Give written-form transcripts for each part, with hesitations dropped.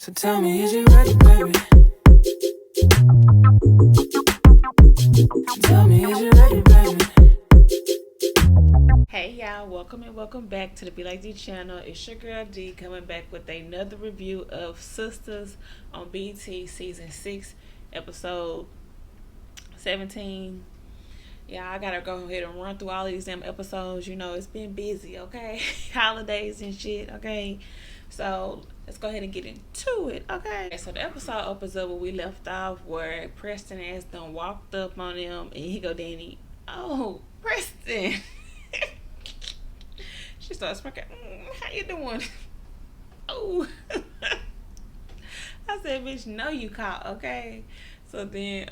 So tell me, is you ready, baby? Tell me, is you ready, baby? Hey y'all, welcome and welcome back to the belikedee channel. It's your girl D coming back with another review of Sistas on BT season 6 episode 17. Yeah, I gotta go ahead and run through all these damn episodes. You know, it's been busy, okay? Holidays and shit, okay? So let's go ahead and get into it, okay? So the episode opens up where we left off, where Preston has done walked up on him, and he go, Danny, oh, Preston. She starts smirking. How you doing? Oh. I said, bitch, no, you caught, okay? So then,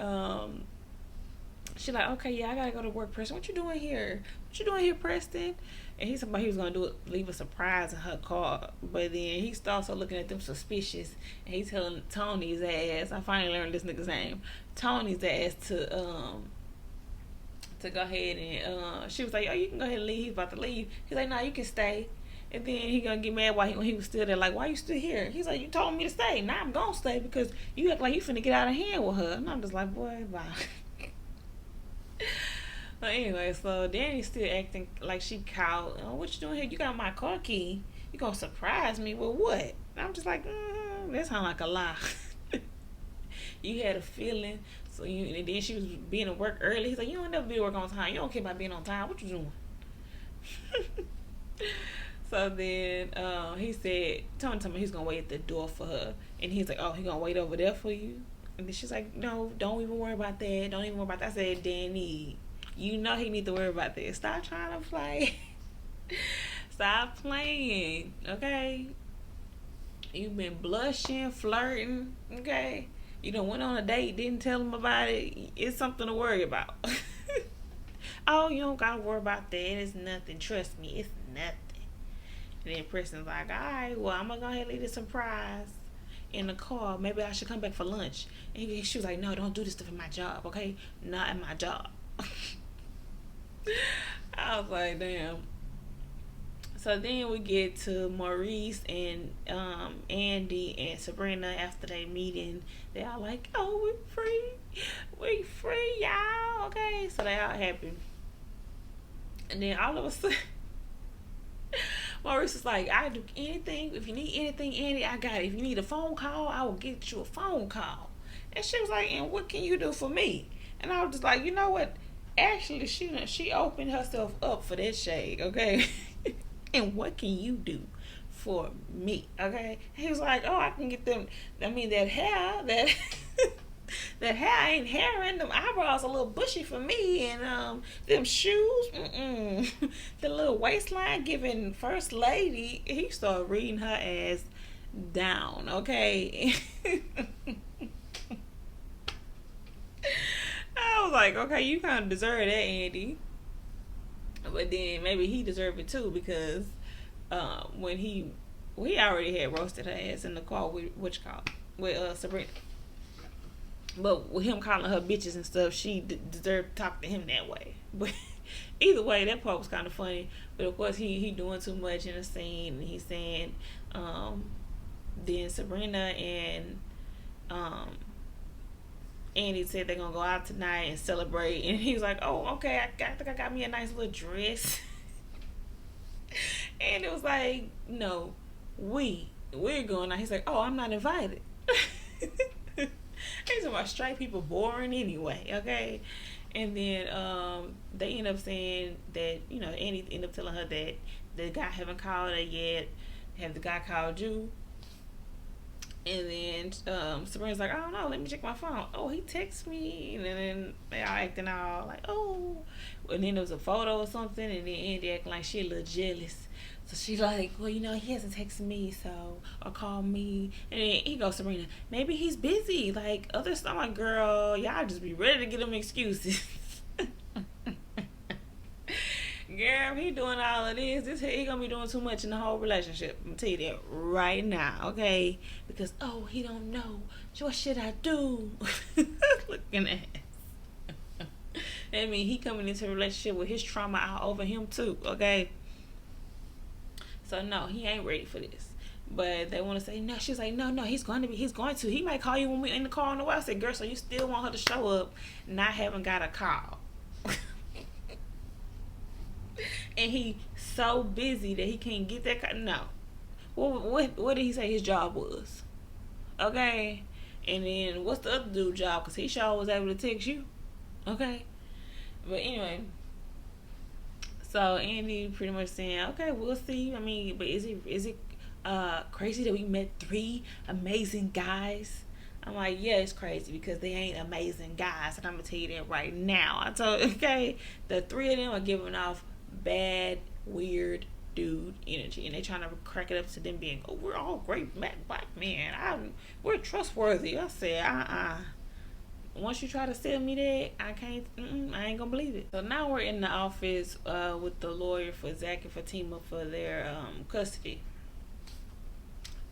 she like, okay, yeah, I gotta go to work, Preston. What you doing here? What you doing here, Preston? And he said he was gonna leave a surprise in her car. But then he starts looking at them suspicious, and he telling Tony's ass. I finally learned this nigga's name. Tony's ass to go ahead and she was like, oh, you can go ahead and leave. He's about to leave. He's like, no, you can stay. And then he gonna get mad when he was still there, like, why you still here? He's like, you told me to stay. Now I'm gonna stay because you act like you finna get out of hand with her. And I'm just like, boy, bye. But anyway, so Danny's still acting like she caught. Oh, what you doing here? You got my car key. You gonna surprise me with what? And I'm just like, that sound like a lie. You had a feeling. So and then she was being at work early. He's like, you don't never be at work on time. You don't care about being on time. What you doing? So then he said, Tony told me he's gonna wait at the door for her, and he's like, oh, he gonna wait over there for you. And then she's like, no, don't even worry about that. Don't even worry about that. I said, Danny, you know he need to worry about that. Stop trying to play. Stop playing, okay? You've been blushing, flirting, okay? You done went on a date, didn't tell him about it. It's something to worry about. Oh, you don't gotta worry about that. It's nothing. Trust me, it's nothing. And then Preston's like, all right, well, I'm gonna go ahead and leave this surprise in the car. Maybe I should come back for lunch. And she was like, no, don't do this stuff in my job, okay? Not in my job. I was like, damn. So then we get to Maurice and Andy and Sabrina after they meeting. They all like, oh, we free, y'all, okay? So they all happy. And then all of a sudden, Maurice is like, I do anything. If you need anything, Andy, I got it. If you need a phone call, I will get you a phone call. And she was like, and what can you do for me? And I was just like, you know what? Actually, she opened herself up for that shade, okay? And what can you do for me, okay? He was like, oh, I can get them. I mean, that hair, that hair ain't hair, and them eyebrows a little bushy for me, and them shoes, the little waistline giving first lady. He started reading her ass down, okay? I was like, okay, you kind of deserve that, Andy. But then maybe he deserved it too, because when we already had roasted her ass in the car with Sabrina. But with him calling her bitches and stuff, she deserved to talk to him that way. But either way, that part was kind of funny. But of course, he doing too much in the scene, and he's saying, then Sabrina and Andy said they're gonna go out tonight and celebrate, and he was like, oh, okay, I think I got me a nice little dress. And it was like, no, we're going out. He's like, oh, I'm not invited. He's about straight people boring anyway, okay? And then they end up saying that, Andy ended up telling her that the guy haven't called her yet. Have the guy called you? And then Sabrina's like, I don't know, let me check my phone. Oh, he texts me. And then they all acting all like, oh. And then there was a photo or something, and then Andy acting like she a little jealous. So she's like, well, he hasn't texted me, or called me. And then he goes, Sabrina, maybe he's busy. Like, other stuff. I'm like, girl, y'all just be ready to get him excuses. Girl, he doing all of this, he gonna be doing too much in the whole relationship. I'm gonna tell you that right now, okay? Because, oh, he don't know. What should I do? Looking at I mean, he coming into a relationship with his trauma all over him too, okay? So no, he ain't ready for this. But they want to say no. She's like, no, he's going to. He might call you when we're in the car on the way. I said, girl, so you still want her to show up, not having got a call. And he so busy that he can't get that call. No. What did he say his job was? Okay. And then what's the other dude's job? Because he sure was able to text you. Okay. But anyway. So Andy pretty much saying, okay, we'll see. I mean, but is it crazy that we met 3 amazing guys? I'm like, yeah, it's crazy because they ain't amazing guys, and I'm gonna tell you that right now. I told okay, the 3 of them are giving off bad, weird dude energy, and they trying to crack it up to them being, oh, we're all great black men. We're trustworthy. I said, Once you try to sell me that, I can't. I ain't gonna believe it. So now we're in the office with the lawyer for Zach and Fatima for their custody,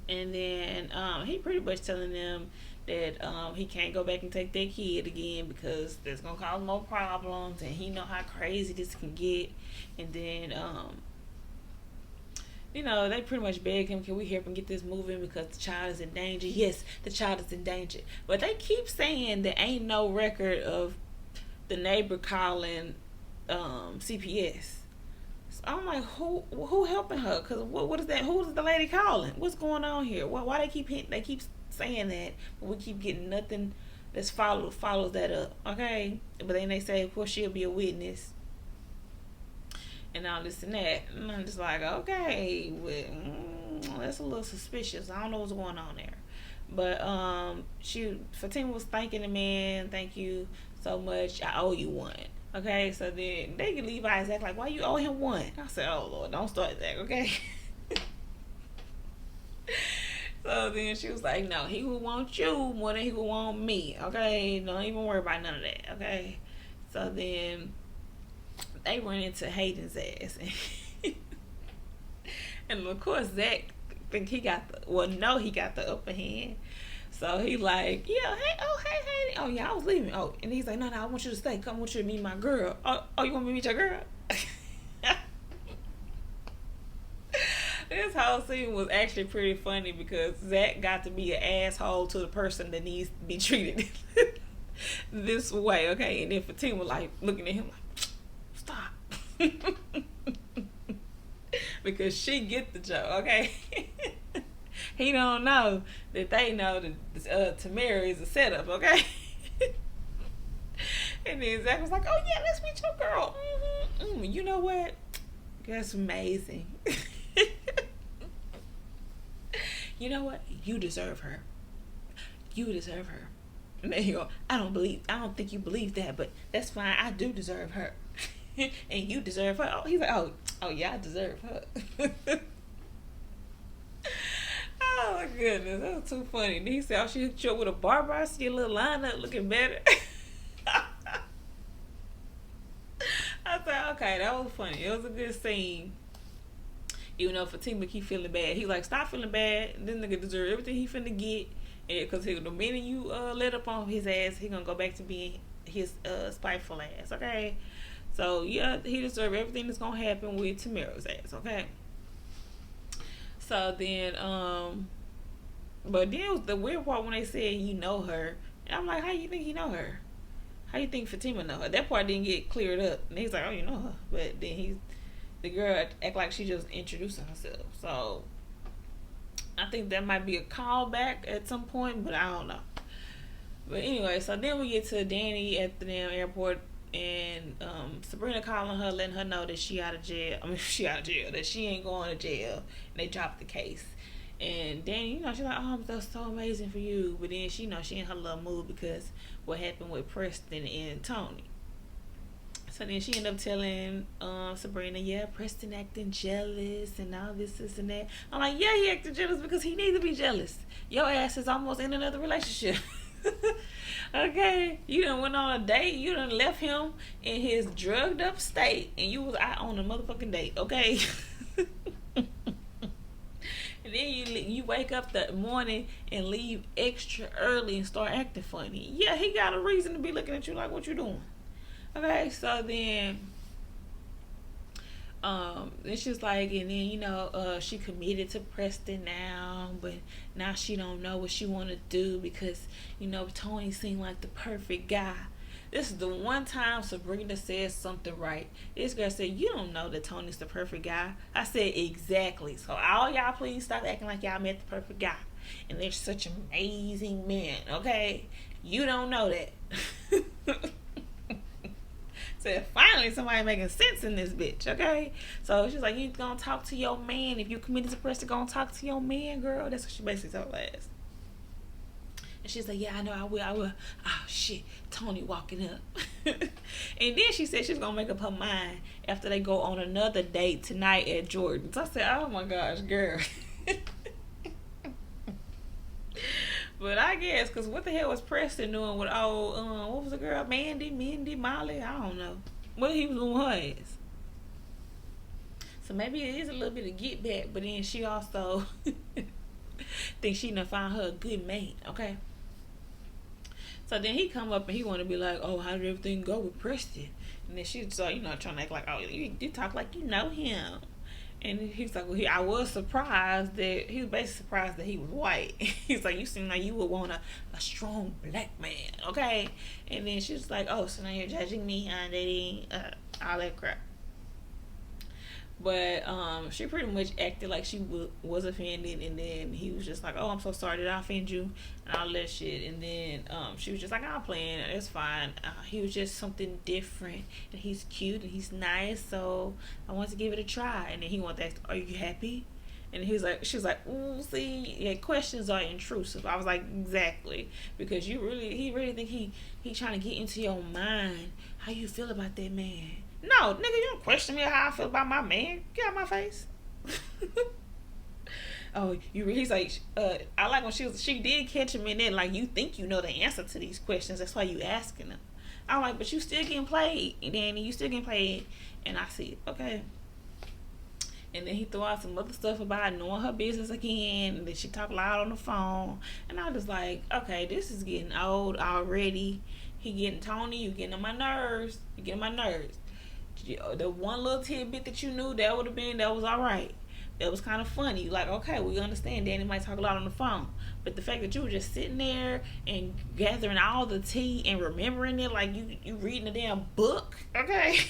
and then he pretty much telling them that he can't go back and take their kid again because that's gonna cause more problems, and he know how crazy this can get. And then they pretty much beg him, can we help him get this moving because the child is in danger? Yes, the child is in danger. But they keep saying there ain't no record of the neighbor calling CPS. So I'm like, who helping her? Because what is that? Who's the lady calling? What's going on here? Why they keep saying that, but we keep getting nothing that's follows that up. Okay? But then they say, of course, she'll be a witness. And all this and that. And I'm just like, okay, well, that's a little suspicious. I don't know what's going on there. But Fatima was thanking the man, thank you so much. I owe you one. Okay, so then they can leave Isaac like, why you owe him one? I said, oh Lord, don't start that, okay? So then she was like, no, he would want you more than he would want me. Okay, don't even worry about none of that. Okay, so then they run into Hayden's ass, and of course Zach think he got the upper hand. So he like, yeah, hey, oh yeah, I was leaving. Oh, and he's like, no, I want you to stay. Come, I want you to meet my girl. Oh, you want me to meet your girl? This whole scene was actually pretty funny because Zach got to be an asshole to the person that needs to be treated this way, okay? And then Fatima like looking at him like, stop. Because she get the joke, okay? He don't know that they know that Tamara is a setup, okay? And then Zach was like, oh yeah, let's meet your girl. You know what? That's amazing. You know what? You deserve her. You deserve her. And then he go, I don't think you believe that, but that's fine. I do deserve her. And you deserve her. Oh, he's like, oh yeah, I deserve her. Oh my goodness, that was too funny. And he said, oh, she hooked you up with a barber. I see a little lineup looking better. I said, okay, that was funny. It was a good scene. Even though Fatima keep feeling bad. He like, stop feeling bad. This nigga deserve everything he finna get. And because the minute you let up on his ass, he gonna go back to being his spiteful ass. Okay? So yeah, he deserve everything that's gonna happen with Tamara's ass. Okay? So then, but then it was the weird part when they said you know her. And I'm like, how you think you know her? How you think Fatima know her? That part didn't get cleared up. And he's like, oh, you know her. But then the girl act like she just introducing herself. So I think that might be a callback at some point, but I don't know. But anyway, so then we get to Danny at the damn airport, and Sabrina calling her, letting her know that she out of jail. That she ain't going to jail. And they dropped the case. And Danny, she's like, oh, that's so amazing for you. But then she in her little mood because what happened with Preston and Tony. So then she ended up telling Sabrina, yeah, Preston acting jealous and all this and that. I'm like, yeah, he acting jealous because he needs to be jealous. Your ass is almost in another relationship. Okay? You done went on a date. You done left him in his drugged up state. And you was out on a motherfucking date. Okay? And then you wake up that morning and leave extra early and start acting funny. Yeah, he got a reason to be looking at you like, what you doing? Okay, so then And she's like, and then she committed to Preston now, but now she don't know what she want to do because Tony seemed like the perfect guy. This is the one time Sabrina says something right. This girl said, "You don't know that Tony's the perfect guy." I said, "Exactly." So all y'all, please stop acting like y'all met the perfect guy. And they're such amazing men, okay? You don't know that. So finally somebody making sense in this bitch, okay? So she's like, you gonna talk to your man. If you committed to Preston, gonna talk to your man, girl. That's what she basically told us. And she's like, yeah, I know, I will. Oh, shit, Tony walking up. And then she said she's going to make up her mind after they go on another date tonight at Jordan's. I said, oh, my gosh, girl. But I guess, because what the hell was Preston doing with what was the girl? Mindy, Molly? I don't know. What he was doing her ass. So maybe it is a little bit of get back, but then she also thinks she done found her a good mate, okay? So then he come up and he want to be like, oh, how did everything go with Preston? And then she's trying to act like, oh, you talk like you know him. And he's like, well, I was surprised that, he was basically surprised that he was white. He's like, you seem like you would want a strong black man, okay? And then she's like, oh, so now you're judging me on dating, all that crap. But she pretty much acted like she was offended, and then he was just like, oh, I'm so sorry, did I offend you, and all that shit. And then she was just like, I'm playing, it's fine, he was just something different, and he's cute and he's nice, so I want to give it a try. And then he wanted to ask, are you happy? And she was like, ooh, see, yeah, questions are intrusive. I was like, exactly, because he really think he trying to get into your mind, how you feel about that man. No, nigga, you don't question me how I feel about my man. Get out my face. Oh, he's like, I like when she did catch him in there, like, you think you know the answer to these questions. That's why you asking them. I'm like, but you still getting played, Danny. You still getting played. And I see, okay. And then he threw out some other stuff about knowing her business again. And then she talked loud on the phone. And I was just like, okay, this is getting old already. Tony, you getting on my nerves. You getting on my nerves. The one little tidbit that you knew, that was all right. That was kind of funny. Like, okay, we understand Danny might talk a lot on the phone, but the fact that you were just sitting there and gathering all the tea and remembering it like you reading a damn book, okay?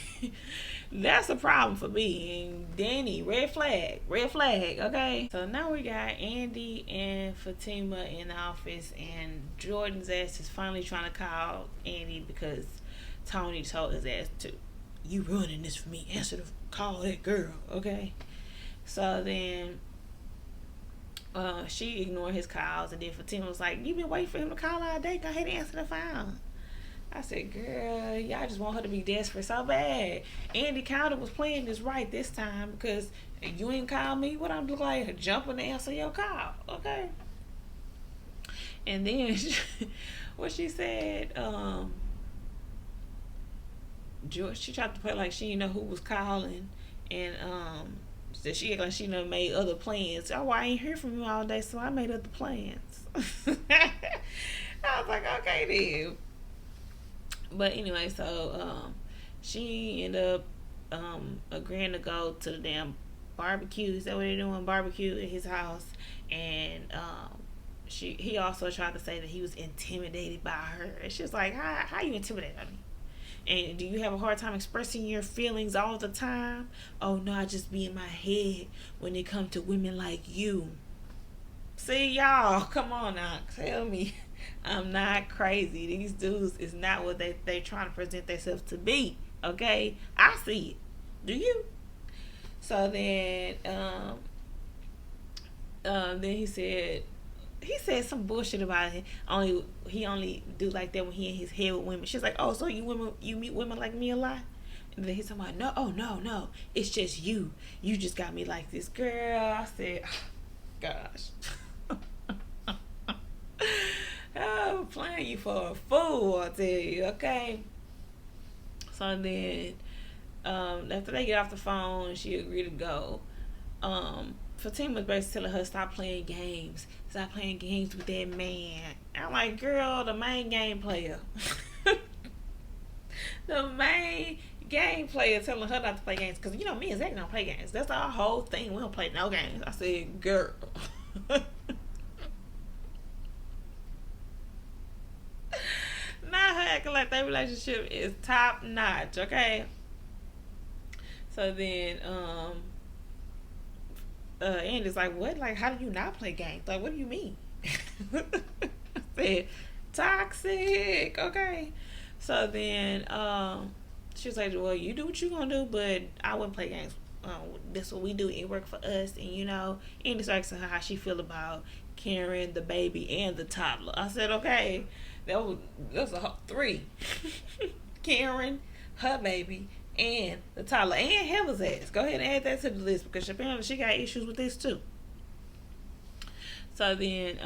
That's a problem for me. And Danny, red flag, okay? So now we got Andy and Fatima in the office, and Jordan's ass is finally trying to call Andy because Tony told his ass to. You ruining this for me. Answer the call, that girl, okay? So then she ignored his calls, and then Fatima was like, you been waiting for him to call all day? Go ahead and answer the phone. I said, girl, y'all just want her to be desperate so bad. Andy Counter was playing this right this time because you ain't call me. What I'm look like? Jumping to answer your call, okay? And then what she said, she tried to play like she didn't know who was calling, and that she like she done made other plans. Oh, I ain't hear from you all day, so I made other plans. I was like, okay then. But anyway, so she ended up agreeing to go to the damn barbecue. Is that what they're doing? Barbecue at his house, and he also tried to say that he was intimidated by her, and she was like, how you intimidated me? And do you have a hard time expressing your feelings all the time? Oh, no, I just be in my head when it comes to women like you. See, y'all, come on now. Tell me I'm not crazy. These dudes is not what they trying to present themselves to be, okay? I see it. Do you? So then he said some bullshit about it. He only do like that when he in his head with women. She's like, oh, so you meet women like me a lot? And then he's talking about, no, it's just you. You just got me like this, girl. I said, gosh. I'm playing you for a fool, I tell you, okay? So then, after they get off the phone, she agreed to go. Fatima was basically telling her, stop playing games with that man. I'm like, girl, the main game player. The main game player telling her not to play games. Because, me and Zach don't play games. That's our whole thing. We don't play no games. I said, girl. Not her acting like their relationship is top notch, okay? So then, Andy's like, what? Like, how do you not play games? Like, what do you mean? I said, toxic, okay? So then, she was like, well, you do what you gonna do, but I wouldn't play games. That's what we do. It worked for us. And, Andy started asking her how she feel about Karen, the baby, and the toddler. I said, okay. That's a 3. Karen, her baby, and the toddler, and Heather's ass. Go ahead and add that to the list because apparently she got issues with this too. So then,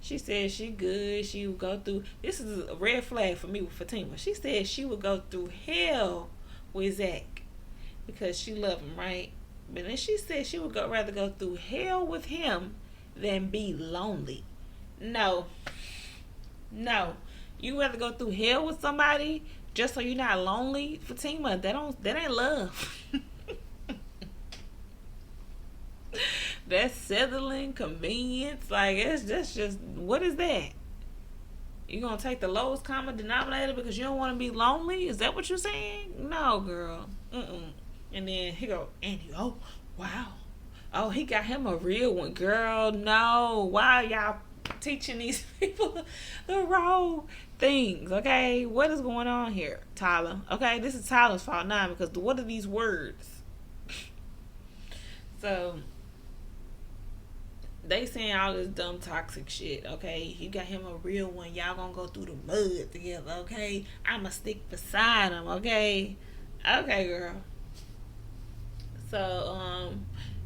she said she good. She would go through. This is a red flag for me with Fatima. She said she would go through hell with Zach because she loved him, right? But then she said she would rather go through hell with him than be lonely. No. You rather go through hell with somebody just so you're not lonely, Fatima? That ain't love. That's settling, convenience. Like, that's just, what is that? You gonna take the lowest common denominator because you don't want to be lonely? Is that what you're saying? No, girl. And then he go, Andy, oh, wow. Oh, he got him a real one. Girl, no. Why y'all teaching these people the wrong things, okay? What is going on here, Tyler? Okay, this is Tyler's fault now because what are these words? So they saying all this dumb toxic shit, okay? You got him a real one. Y'all gonna go through the mud together, okay? I'ma stick beside him, okay? Okay, girl. So,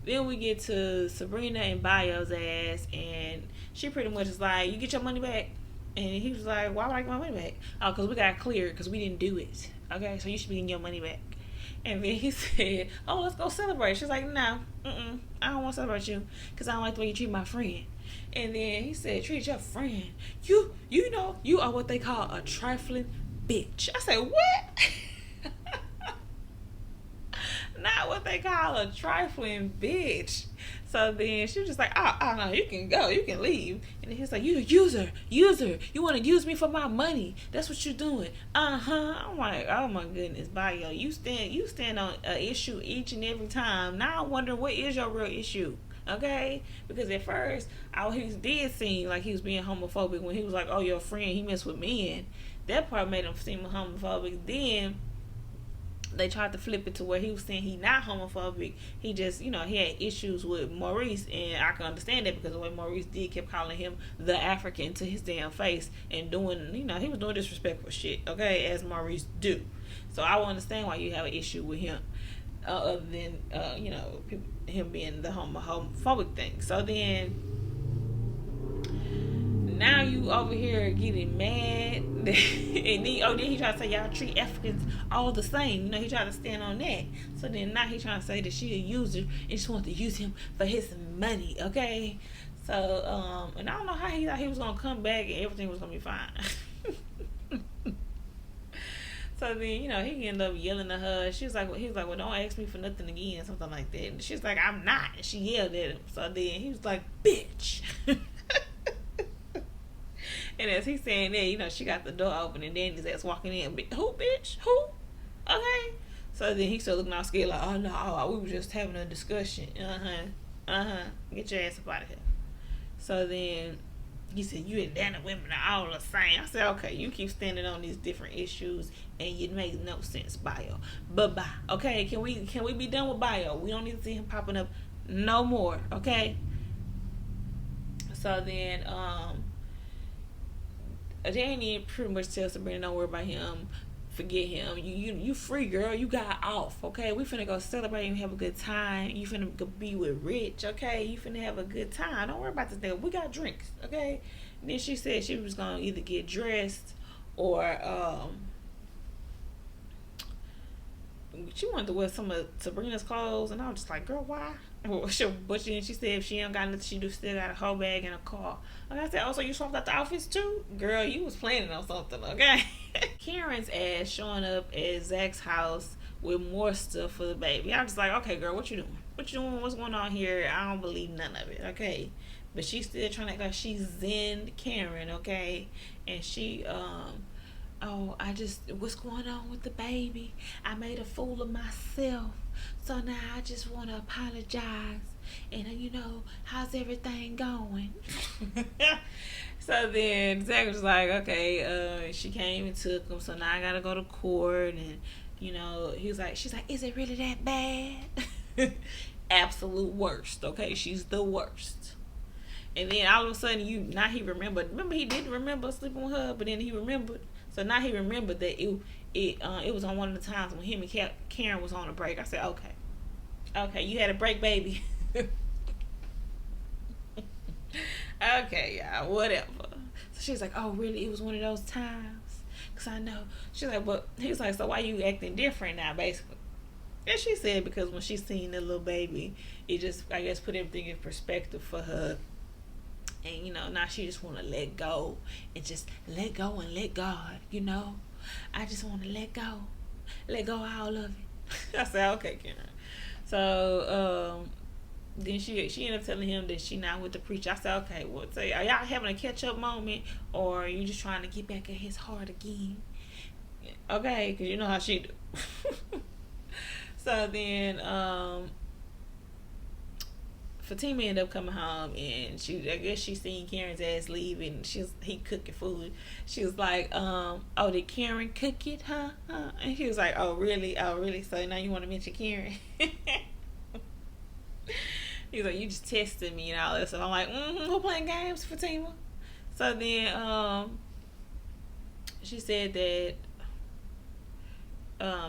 then we get to Sabrina and Bio's ass, and she pretty much is like, you get your money back? And he was like, why would I get my money back? Oh, because we got cleared because we didn't do it. Okay, so you should be getting your money back. And then he said, oh, let's go celebrate. She's like, no, I don't want to celebrate you because I don't like the way you treat my friend. And then he said, treat your friend. You know, you are what they call a trifling bitch. I said, what? Not what they call a trifling bitch. So then she was just like, oh no, you can go, you can leave. And then he's like, you a user, you want to use me for my money. That's what you're doing. I'm like, oh my goodness, Bio, you stand on an issue each and every time. Now I'm wondering what is your real issue. Okay, because at first he did seem like he was being homophobic when he was like, oh, your friend, he messed with men. That part made him seem homophobic. Then they tried to flip it to where he was saying he not homophobic. He just, he had issues with Maurice, and I can understand that because the way Maurice kept calling him the African to his damn face and doing, he was doing disrespectful shit, okay, as Maurice do. So I will understand why you have an issue with him, other than, him being the homophobic thing. So then, now you over here getting mad. And then he tried to say y'all treat Africans all the same. He tried to stand on that. So then now he trying to say that she a user and just wants to use him for his money, okay? So, and I don't know how he thought he was going to come back and everything was going to be fine. So then, he ended up yelling at her. He was like, well, don't ask me for nothing again, something like that. And she's like, I'm not. And she yelled at him. So then he was like, bitch. And as he's saying that, she got the door open and Danny's ass walking in. Who, bitch? Who? Okay. So then he started looking all scared like, oh no, we were just having a discussion. Get your ass up out of here. So then he said, you and Danny women are all the same. I said, okay, you keep standing on these different issues and it makes no sense, Bio. Bye-bye. Okay, can we be done with Bio? We don't need to see him popping up no more, okay? So then, Danny pretty much tells Sabrina, don't worry about him, forget him. You free, girl. You got off, okay? We finna go celebrate and have a good time. You finna go be with Rich, okay? You finna have a good time. Don't worry about this thing. We got drinks, okay? And then she said she was gonna either get dressed or she wanted to wear some of Sabrina's clothes, and I was just like, girl, why? But then she said if she ain't got nothing, she still got a whole bag and a car. Like I said, oh, so you swapped out the outfits too? Girl, you was planning on something, okay? Karen's ass showing up at Zach's house with more stuff for the baby. I was like, okay, girl, what you doing? What you doing? What's going on here? I don't believe none of it, okay? But she's still trying to act like she's Zen Karen, okay? And she, oh, what's going on with the baby? I made a fool of myself. So now I just want to apologize. And, how's everything going? So then Zach was like, okay, she came and took him. So now I got to go to court. And, she's like, is it really that bad? Absolute worst, okay? She's the worst. And then all of a sudden, now he remembered. Remember, he didn't remember sleeping with her, but then he remembered. So now he remembered that it was on one of the times when him and Karen was on a break. I said, okay, you had a break, baby. Okay, yeah, whatever. So she's like, oh, really? It was one of those times? Because I know. She's like, but he's like, so why you acting different now, basically? And she said because when she seen the little baby, it just, I guess, put everything in perspective for her. And, now she just want to let go and just let go and let God, I just want to let go all of it. I said, okay, Karen. So, then she ended up telling him that she not with the preacher. I said, okay, well, say, are y'all having a catch-up moment or are you just trying to get back at his heart again? Okay, because you know how she do. So then, Fatima ended up coming home and I guess she seen Karen's ass leave and he cooking food. She was like, oh, did Karen cook it, huh? And he was like, oh really? So now you want to mention Karen? He's like, you just tested me and all that stuff. I'm like, who playing games, Fatima? So then, she said that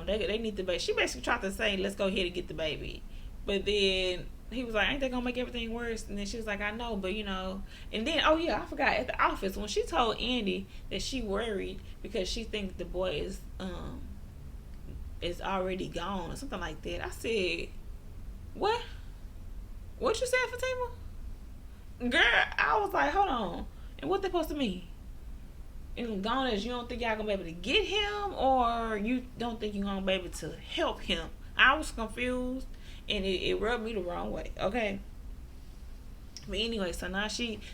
they need the baby. She basically tried to say, let's go ahead and get the baby. But then he was like, ain't that gonna make everything worse? And then she was like, I know, but and then, oh yeah, I forgot, at the office, when she told Andy that she worried because she thinks the boy is already gone or something like that. I said, what you said, Fatima? Girl, I was like, hold on, and what they supposed to mean? And gone as you don't think y'all gonna be able to get him, or you don't think you're gonna be able to help him? I was confused. And it rubbed me the wrong way, okay? But anyway, so now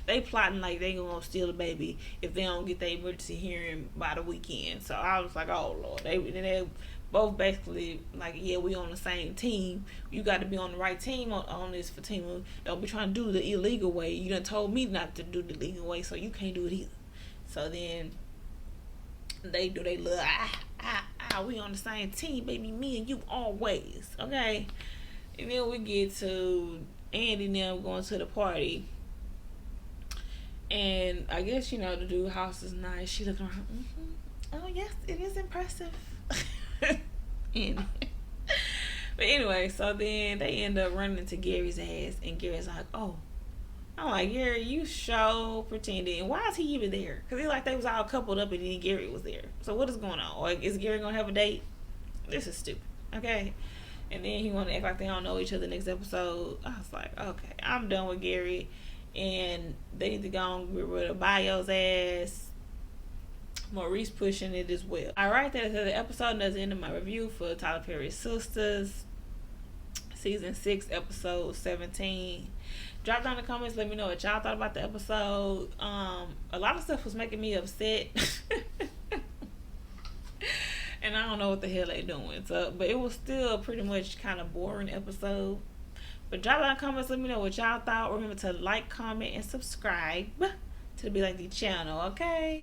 they plotting like they gonna steal the baby if they don't get their emergency hearing by the weekend. So I was like, oh Lord, they both basically like, yeah, we on the same team. You got to be on the right team on this, Fatima. Don't be trying to do the illegal way. You done told me not to do the legal way, so you can't do it either. So then they do they little we on the same team, baby, me and you always, okay? And then we get to Andy and them going to the party. And I guess, the dude house is nice. She looking around. Oh, yes, it is impressive. But anyway, so then they end up running into Gary's ass. And Gary's like, oh. I'm like, Gary, you so pretending. And why is he even there? Because he like they was all coupled up and then Gary was there. So what is going on? Or is Gary going to have a date? This is stupid. Okay? And then he want to act like they don't know each other next episode. I was like, okay, I'm done with Gary. And they need to go on with Bio's ass. Maurice pushing it as well. Alright, that's the episode. And that's the end of my review for Tyler Perry's Sistas. Season 6, episode 17. Drop down in the comments. Let me know what y'all thought about the episode. A lot of stuff was making me upset. And I don't know what the hell they doing. So, but it was still pretty much kind of boring episode. But drop down in the comments. Let me know what y'all thought. Remember to like, comment, and subscribe to the Be Like Dee channel. Okay.